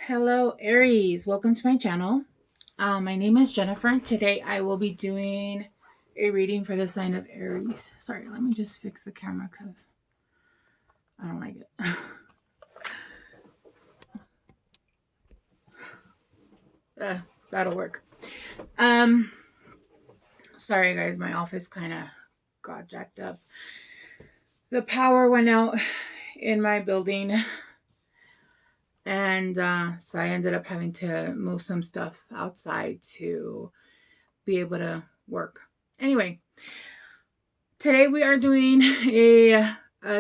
Hello Aries, welcome to my channel. My name is Jennifer and today I will be doing a reading for the sign of Aries. Sorry, let me just fix the camera because I don't like it. That'll work. Sorry guys, my office kind of got jacked up. The power went out in my building and so I ended up having to move some stuff outside to be able to work. Anyway, today we are doing a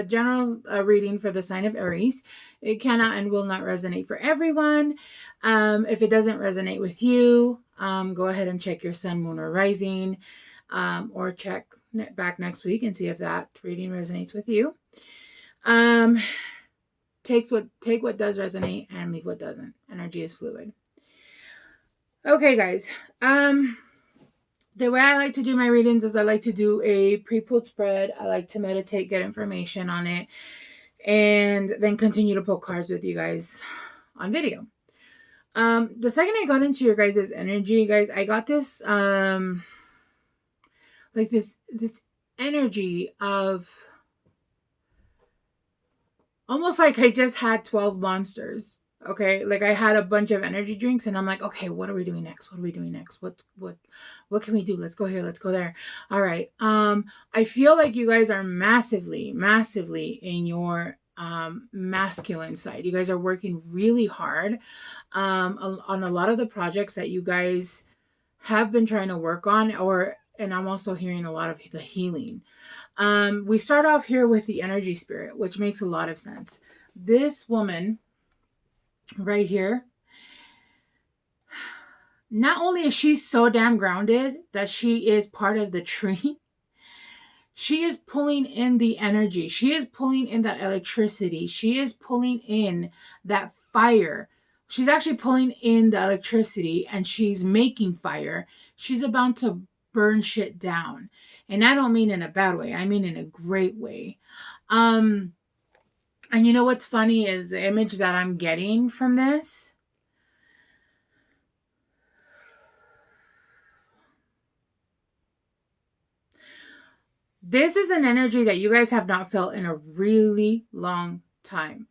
general reading for the sign of Aries. It cannot and will not resonate for everyone. If it doesn't resonate with you, go ahead and check your sun, moon, or rising, or check back next week and see if that reading resonates with you. Take what does resonate and leave what doesn't. Energy is fluid. Okay, guys. The way I like to do my readings is I like to do a pre-pulled spread. I like to meditate, get information on it, and then continue to pull cards with you guys on video. The second I got into your guys' energy, guys, I got this like this energy of almost like I just had 12 monsters. Okay, like I had a bunch of energy drinks and I'm like, okay, what are we doing next? What are we doing next? What can we do? Let's go here, let's go there. All right. I feel like you guys are massively in your masculine side. You guys are working really hard on a lot of the projects that you guys have been trying to work on, and I'm also hearing a lot of the healing. We start off here with the energy spirit, which makes a lot of sense. This woman right here, not only is she so damn grounded that she is part of the tree, she is pulling in the energy. She is pulling in that electricity. She is pulling in that fire. She's actually pulling in the electricity and she's making fire. She's about to burn shit down. And I don't mean in a bad way. I mean in a great way. And you know what's funny is the image that I'm getting from this. This is an energy that you guys have not felt in a really long time.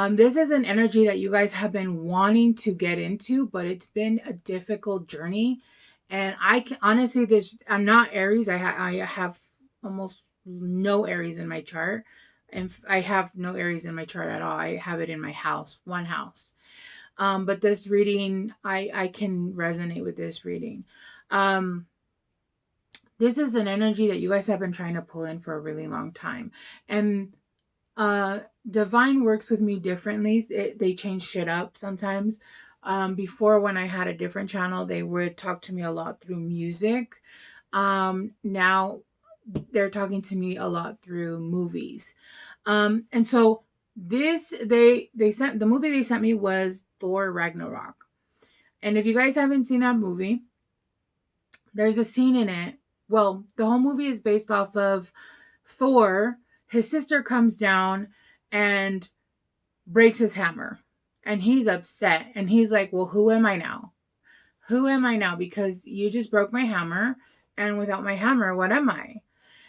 This is an energy that you guys have been wanting to get into, but it's been a difficult journey. And I can honestly, I'm not Aries. I have almost no Aries in my chart. And I have no Aries in my chart at all. I have it in my house, one house. But this reading, I can resonate with this reading. This is an energy that you guys have been trying to pull in for a really long time. And divine works with me differently. They change shit up sometimes. Before, when I had a different channel, they would talk to me a lot through music. Now they're talking to me a lot through movies. And so this, they sent, the movie they sent me was Thor Ragnarok. And if you guys haven't seen that movie, there's a scene in it. Well, the whole movie is based off of Thor. His sister comes down and breaks his hammer. And he's upset. And he's like, well, who am I now? Who am I now? Because you just broke my hammer. And without my hammer, what am I?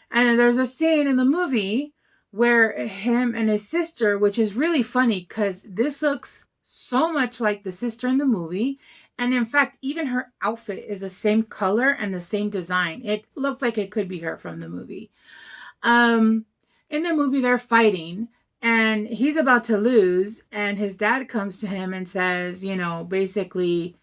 And there's a scene in the movie where him and his sister, which is really funny because this looks so much like the sister in the movie. And in fact, even her outfit is the same color and the same design. It looks like it could be her from the movie. In the movie, they're fighting and he's about to lose. And his dad comes to him and says, you know, basically,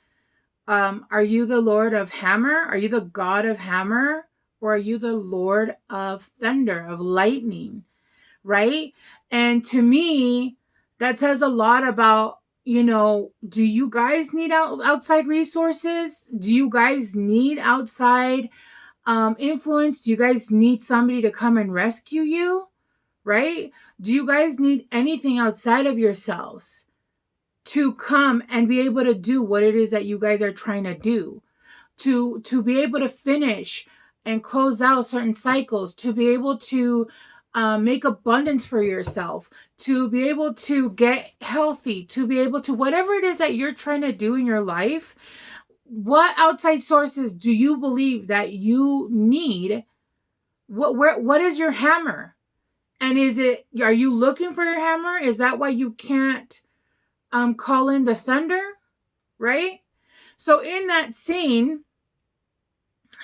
are you the Lord of Hammer? Are you the God of Hammer? Or are you the Lord of Thunder, of Lightning? Right? And to me, that says a lot about, you know, do you guys need outside resources? Do you guys need outside influence? Do you guys need somebody to come and rescue you? Right? Do you guys need anything outside of yourselves to come and be able to do what it is that you guys are trying to do? To be able to finish and close out certain cycles, to be able to make abundance for yourself, to be able to get healthy, to be able to whatever it is that you're trying to do in your life. What outside sources do you believe that you need? What is your hammer? And are you looking for your hammer? Is that why you can't call in the thunder? Right? So in that scene,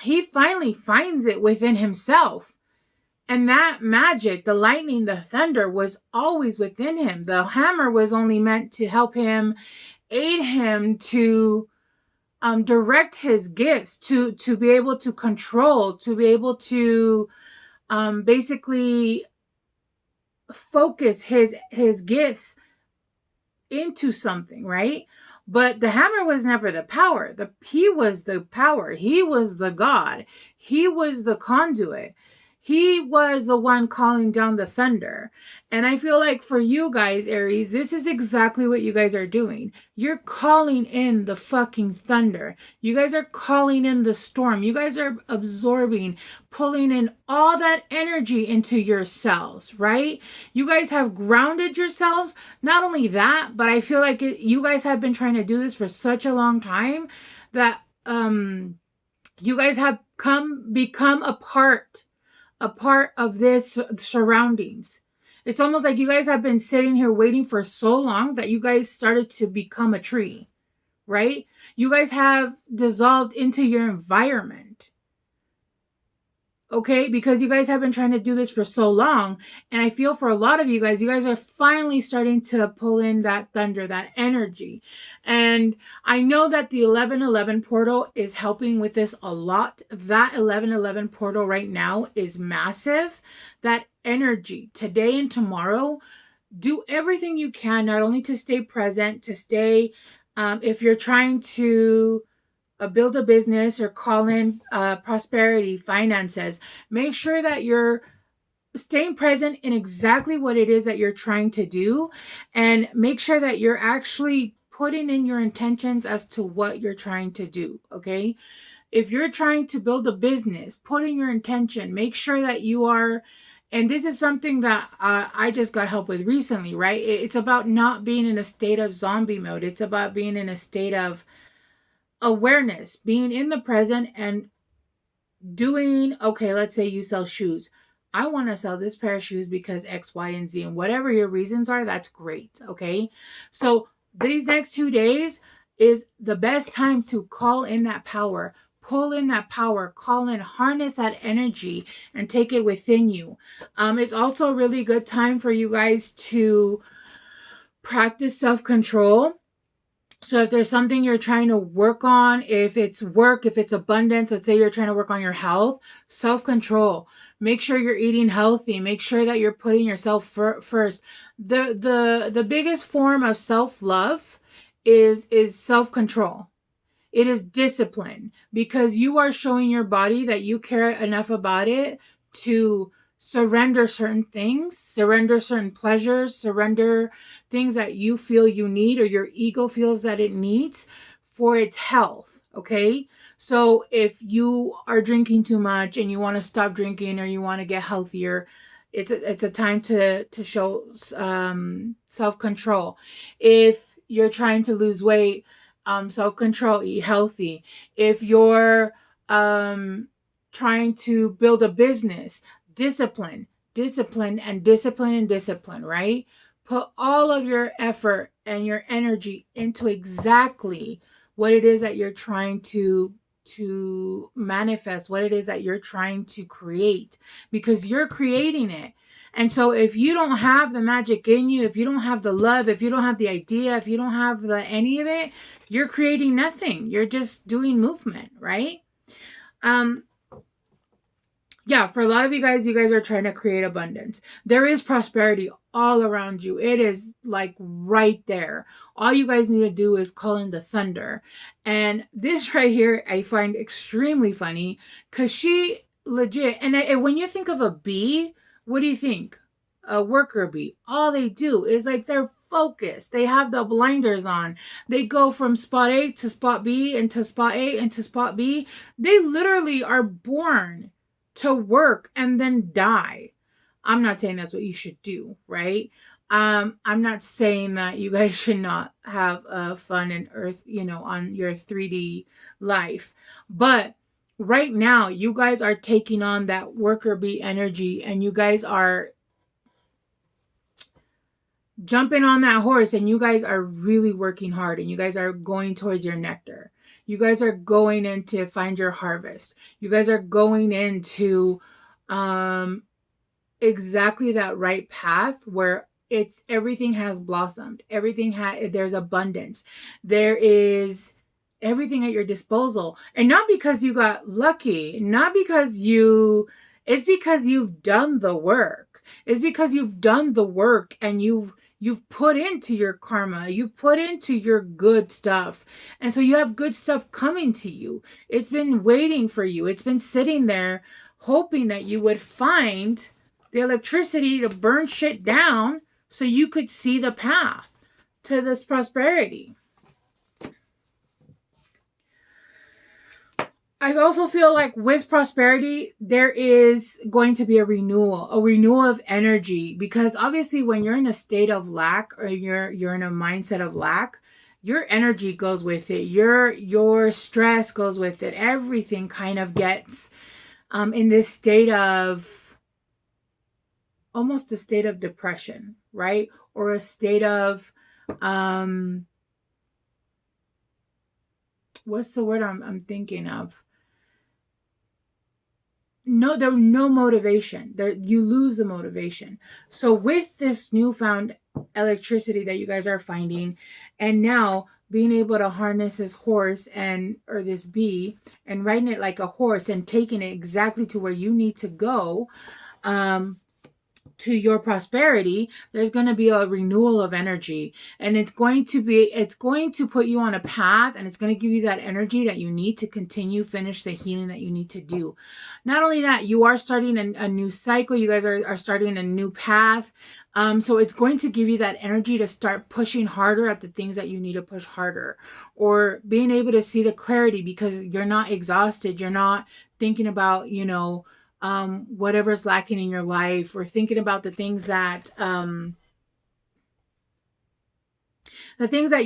he finally finds it within himself. And that magic, the lightning, the thunder, was always within him. The hammer was only meant to help him, aid him to direct his gifts, to be able to control, to be able to basically focus his gifts into something, right? But the hammer was never the power. He was the power. He was the God. He was the conduit. He was the one calling down the thunder. And I feel like for you guys, Aries, this is exactly what you guys are doing. You're calling in the fucking thunder. You guys are calling in the storm. You guys are absorbing, pulling in all that energy into yourselves, right? You guys have grounded yourselves. Not only that, but I feel like you guys have been trying to do this for such a long time that you guys have become a part of this surroundings. It's almost like you guys have been sitting here waiting for so long that you guys started to become a tree, right? You guys have dissolved into your environment. Okay, because you guys have been trying to do this for so long. And I feel for a lot of you guys are finally starting to pull in that thunder, that energy. And I know that the 1111 portal is helping with this a lot. That 1111 portal right now is massive. That energy today and tomorrow, do everything you can, not only to stay present, to stay, if you're trying to build a business or call in prosperity, finances, make sure that you're staying present in exactly what it is that you're trying to do, and make sure that you're actually putting in your intentions as to what you're trying to do. Okay, if you're trying to build a business, put in your intention. Make sure that you are, and this is something that I just got help with recently, right? It's about not being in a state of zombie mode. It's about being in a state of awareness, being in the present and doing, okay, let's say you sell shoes. I want to sell this pair of shoes because X, Y, and Z, and whatever your reasons are, that's great. Okay. So these next 2 days is the best time to call in that power, pull in that power, call in, harness that energy and take it within you. It's also a really good time for you guys to practice self-control. So if there's something you're trying to work on, if it's work, if it's abundance, let's say you're trying to work on your health, self-control. Make sure you're eating healthy. Make sure that you're putting yourself first. The biggest form of self-love is self-control. It is discipline, because you are showing your body that you care enough about it to surrender certain things, surrender certain pleasures, surrender things that you feel you need or your ego feels that it needs for its health. Okay. So if you are drinking too much and you want to stop drinking or you want to get healthier, it's a time to show self-control. If you're trying to lose weight, self-control, eat healthy. If you're trying to build a business, discipline, and discipline, right? Put all of your effort and your energy into exactly what it is that you're trying to manifest, what it is that you're trying to create, because you're creating it. And so if you don't have the magic in you, if you don't have the love, if you don't have the idea, if you don't have any of it, you're creating nothing. You're just doing movement, right? Yeah, for a lot of you guys are trying to create abundance. There is prosperity all around you. It is like right there. All you guys need to do is call in the thunder. And this right here, I find extremely funny, because she legit, and when you think of a bee, what do you think? A worker bee. All they do is like they're focused. They have the blinders on. They go from spot A to spot B and to spot A and to spot B. They literally are born to work and then die. I'm not saying that's what you should do, right? I'm not saying that you guys should not have fun in Earth, on your 3D life. But right now, you guys are taking on that worker bee energy, and you guys are jumping on that horse, and you guys are really working hard, and you guys are going towards your nectar. You guys are going in to find your harvest. You guys are going into um exactly that right path where it's everything has blossomed. There's abundance. There is everything at your disposal. And not because you got lucky, not because it's because you've done the work. It's because you've done the work, and you've put into your karma. You've put into your good stuff. And so you have good stuff coming to you. It's been waiting for you. It's been sitting there hoping that you would find the electricity to burn shit down so you could see the path to this prosperity. I also feel like with prosperity, there is going to be a renewal of energy, because obviously when you're in a state of lack, or you're in a mindset of lack, your energy goes with it. Your stress goes with it. Everything kind of gets in this state of almost a state of depression, right? Or a state of what's the word I'm thinking of? No motivation. There, you lose the motivation. So with this newfound electricity that you guys are finding, and now being able to harness this horse or this bee and riding it like a horse and taking it exactly to where you need to go, to your prosperity, there's going to be a renewal of energy, and it's going to put you on a path, and it's going to give you that energy that you need to finish the healing that you need to do. Not only that, you are starting a new cycle. You guys are starting a new path. So it's going to give you that energy to start pushing harder at the things that you need to push harder, or being able to see the clarity, because you're not exhausted. You're not thinking about, whatever's lacking in your life, or thinking about the things that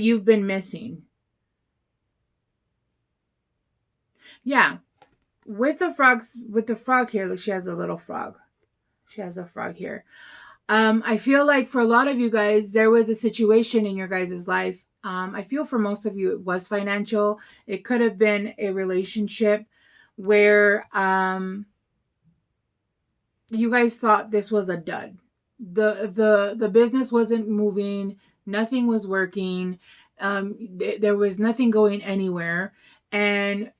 you've been missing. Yeah. With the frog here, look, she has a little frog. She has a frog here. I feel like for a lot of you guys, there was a situation in your guys' life. I feel for most of you, it was financial. It could have been a relationship where you guys thought this was a dud. The business wasn't moving, nothing was working, there was nothing going anywhere, and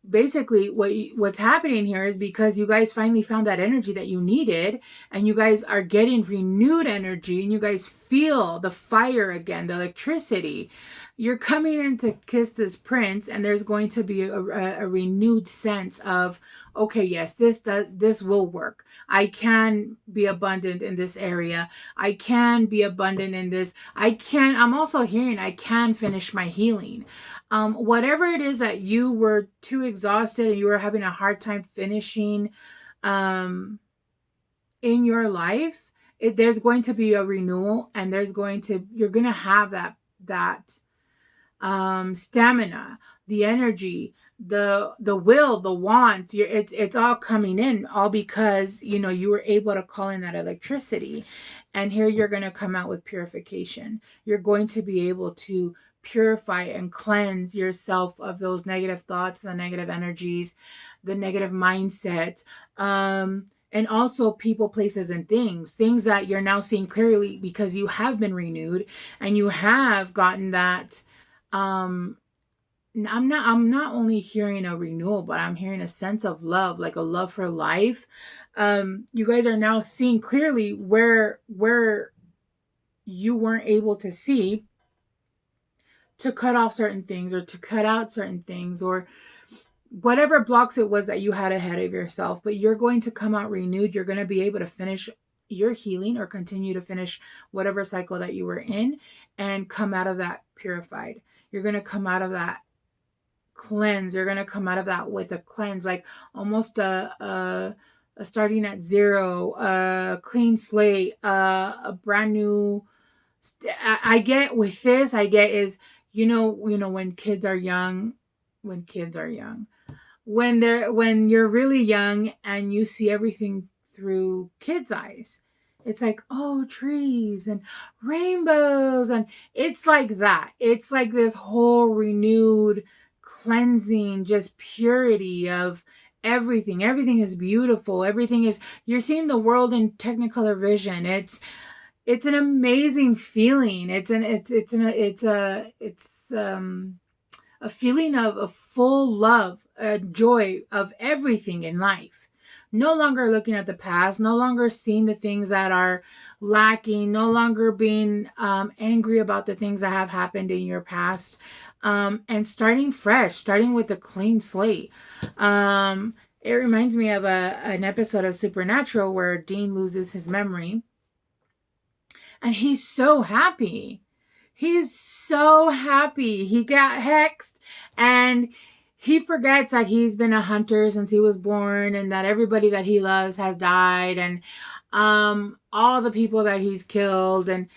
basically what's happening here is because you guys finally found that energy that you needed, and you guys are getting renewed energy, and you guys feel the fire again, the electricity. You're coming in to kiss this prince, and there's going to be a renewed sense of, okay, yes, this will work. I can be abundant in this area. I can be abundant in this. I'm also hearing I can finish my healing. Whatever it is that you were too exhausted and you were having a hard time finishing in your life, there's going to be a renewal, and you're going to have that stamina, the energy, the will, the want. It's all coming in, all because you were able to call in that electricity. And here you're going to come out with purification. You're going to be able to purify and cleanse yourself of those negative thoughts, the negative energies, the negative mindset, and also people, places, and things that you're now seeing clearly because you have been renewed, and you have gotten that I'm not only hearing a renewal, but I'm hearing a sense of love, like a love for life. You guys are now seeing clearly where you weren't able to see, to cut off certain things, or to cut out certain things, or whatever blocks it was that you had ahead of yourself. But you're going to come out renewed. You're going to be able to finish your healing, or continue to finish whatever cycle that you were in, and come out of that purified. You're going to come out of that cleanse. You're going to come out of that with a cleanse, like almost a starting at zero, a clean slate, a brand new. I get with this. I get is when kids are young, when kids are young, when you're really young and you see everything through kids' eyes. It's like, oh, trees and rainbows, and it's like that. It's like this whole renewed cleansing, just purity of everything. Everything is beautiful. Everything is, you're seeing the world in Technicolor vision. It's an amazing feeling. It's a feeling of a full love, a joy of everything in life. No longer looking at the past, no longer seeing the things that are lacking, no longer being angry about the things that have happened in your past, and starting fresh, starting with a clean slate. It reminds me of an episode of Supernatural where Dean loses his memory, and he's so happy. He's so happy. He got hexed, and he forgets that he's been a hunter since he was born, and that everybody that he loves has died, and all the people that he's killed, and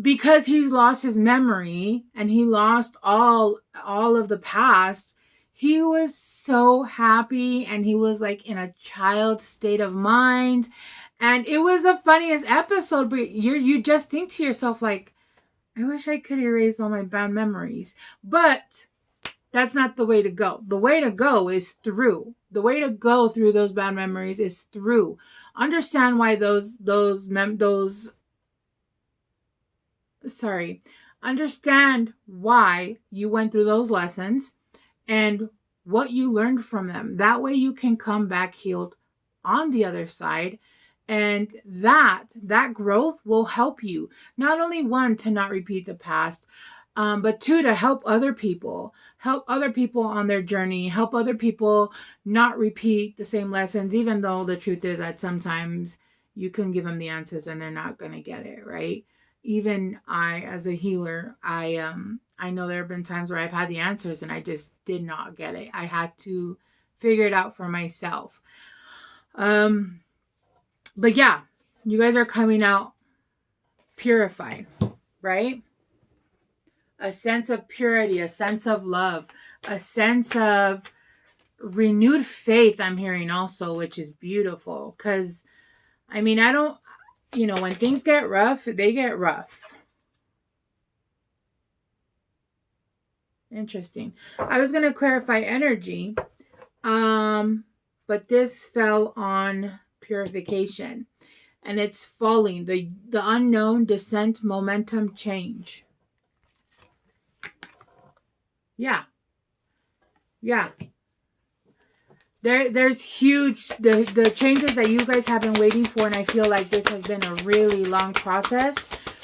because he's lost his memory and he lost all of the past, he was so happy, and he was like in a child state of mind, and it was the funniest episode. But you just think to yourself like, I wish I could erase all my bad memories. But that's not the way to go. The way to go is through. The way to go through those bad memories is through. Understand why understand why you went through those lessons and what you learned from them. That way you can come back healed on the other side, and that growth will help you, not only one, to not repeat the past, but two, to help other people on their journey, help other people not repeat the same lessons, even though the truth is that sometimes you can give them the answers and they're not going to get it right. Even I, as a healer, I know there have been times where I've had the answers and I just did not get it. I had to figure it out for myself. But yeah, you guys are coming out purified, right? A sense of purity, a sense of love, a sense of renewed faith, I'm hearing also, which is beautiful. Because, I mean, when things get rough, they get rough. Interesting. I was going to clarify energy, but this fell on purification, and it's falling, the unknown, descent, momentum, change. Yeah there's huge, the changes that you guys have been waiting for, and I feel like this has been a really long process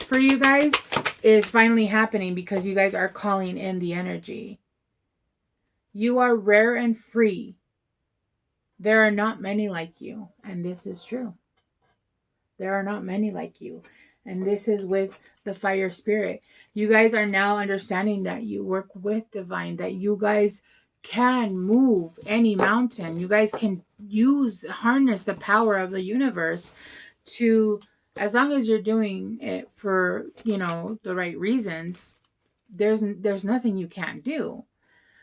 for you guys, is finally happening because you guys are calling in the energy. You are rare and free. There are not many like you, and this is true. There are not many like you, and this is with the fire spirit. You guys are now understanding that you work with divine, that you guys can move any mountain. You guys can harness the power of the universe to, as long as you're doing it for, the right reasons, there's nothing you can't do.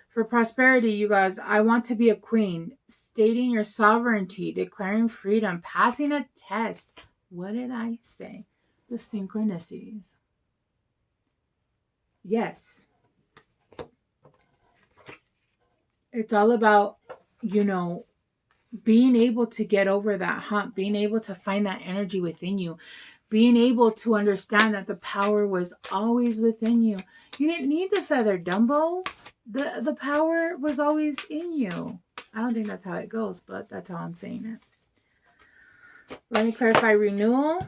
For prosperity, you guys, I want to be a queen, stating your sovereignty, declaring freedom, passing a test. What did I say? The synchronicities. Yes. It's all about, being able to get over that hump, being able to find that energy within you, being able to understand that the power was always within you. You didn't need the feather, Dumbo. The power was always in you. I don't think that's how it goes, but that's how I'm saying it. Let me clarify renewal.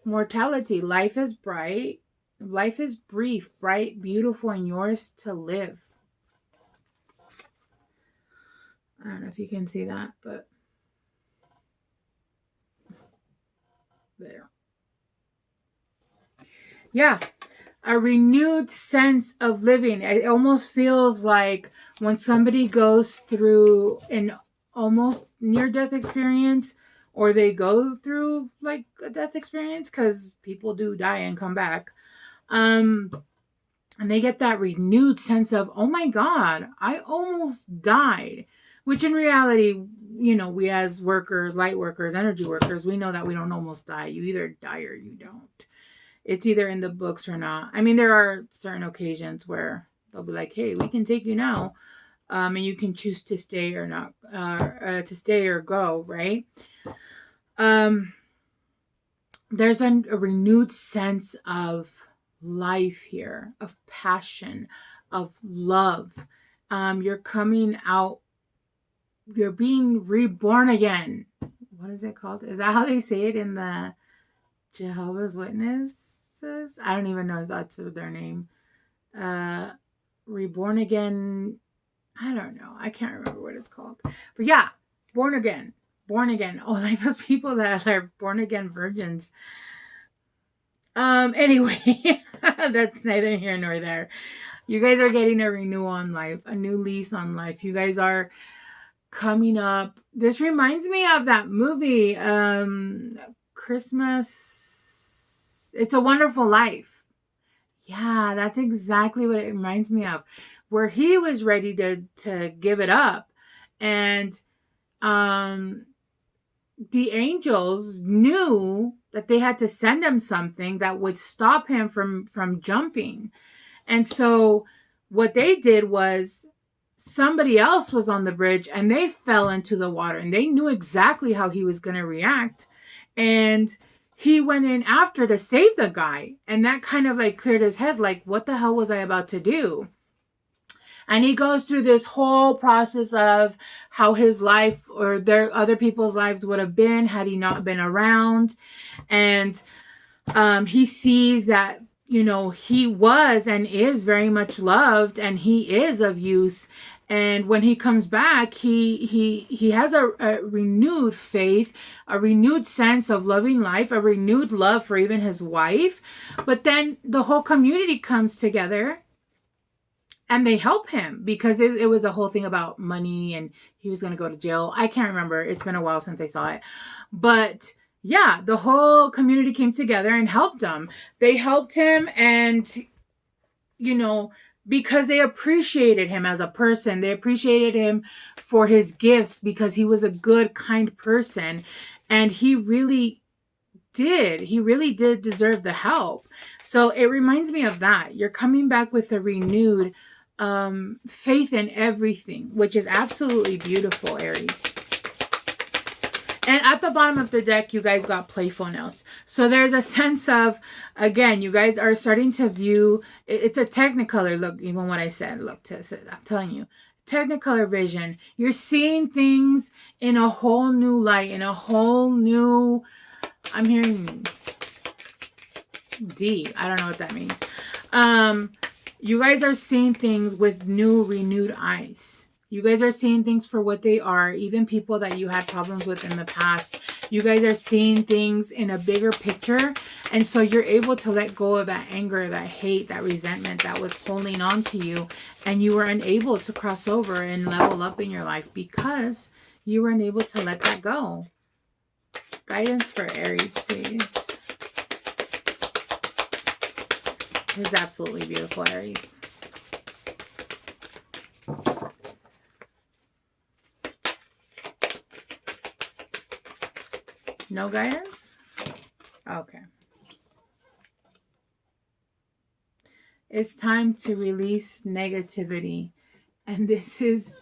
Mortality. Life is bright. Life is brief, bright, beautiful, and yours to live. I don't know if you can see that, but there. Yeah. A renewed sense of living. It almost feels like When somebody goes through an almost near-death experience, or they go through like a death experience, because people do die and come back, and they get that renewed sense of, oh my God, I almost died. Which in reality, we as workers, light workers, energy workers, we know that we don't almost die. You either die or you don't. It's either in the books or not. I mean, there are certain occasions where they'll be like, hey, we can take you now. And you can choose to stay or not, to stay or go, right? There's a renewed sense of life here, of passion, of love. You're coming out, you're being reborn again. What is it called? Is that how they say it in the Jehovah's Witnesses? I don't even know if that's their name. Reborn again. I don't know. I can't remember what it's called. But yeah, born again. Born again. Oh, like those people that are born again virgins. Anyway, that's neither here nor there. You guys are getting a renewal on life, a new lease on life. You guys are coming up. This reminds me of that movie, Christmas. It's a Wonderful Life. Yeah, that's exactly what it reminds me of. Where he was ready to give it up. And the angels knew that they had to send him something that would stop him from jumping. And so what they did was, somebody else was on the bridge and they fell into the water, and they knew exactly how he was going to react. And he went in after to save the guy. And that kind of like cleared his head, like, what the hell was I about to do? And he goes through this whole process of how his life or their other people's lives would have been had he not been around. And he sees that, he was and is very much loved, and he is of use. And when he comes back, he has a renewed faith, a renewed sense of loving life, a renewed love for even his wife. But then the whole community comes together and they help him, because it was a whole thing about money and he was going to go to jail. I can't remember. It's been a while since I saw it. But yeah, the whole community came together and helped him. They helped him, and, because they appreciated him as a person. They appreciated him for his gifts, because he was a good, kind person. And he really did. He really did deserve the help. So it reminds me of that. You're coming back with a renewed faith in everything, which is absolutely beautiful, Aries. And at the bottom of the deck, you guys got playfulness. So there's a sense of, again, you guys are starting to view, it's a technicolor look, even what I said, look, I'm telling you, technicolor vision. You're seeing things in a whole new light, in a whole new, I'm hearing D. I don't know what that means. You guys are seeing things with new, renewed eyes. You guys are seeing things for what they are. Even people that you had problems with in the past. You guys are seeing things in a bigger picture. And so you're able to let go of that anger, that hate, that resentment that was holding on to you. And you were unable to cross over and level up in your life because you were unable to let that go. Guidance for Aries, please. This is absolutely beautiful, Aries. No guidance? Okay. It's time to release negativity. And this is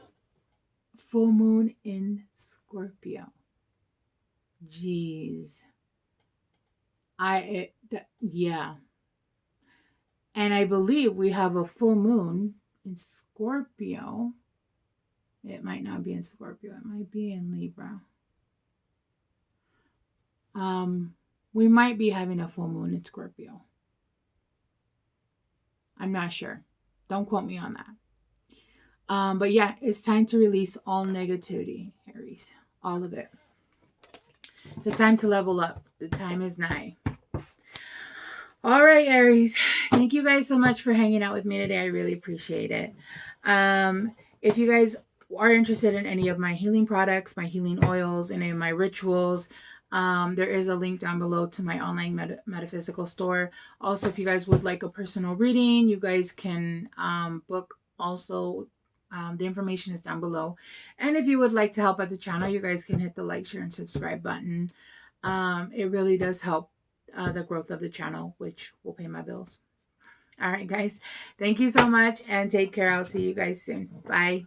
full moon in Scorpio. Jeez. Yeah. And I believe we have a full moon in Scorpio. It might not be in Scorpio. It might be in Libra. We might be having a full moon in Scorpio. I'm not sure. Don't quote me on that. But yeah, it's time to release all negativity, Aries. All of it. It's time to level up. The time is nigh. All right, Aries. Thank you guys so much for hanging out with me today. I really appreciate it. if you guys are interested in any of my healing products, my healing oils, any of my rituals, there is a link down below to my online metaphysical store. Also, if you guys would like a personal reading, you guys can book also. The information is down below. And if you would like to help out the channel, you guys can hit the like, share, and subscribe button. It really does help the growth of the channel, which will pay my bills. All right, guys. Thank you so much and take care. I'll see you guys soon. Bye.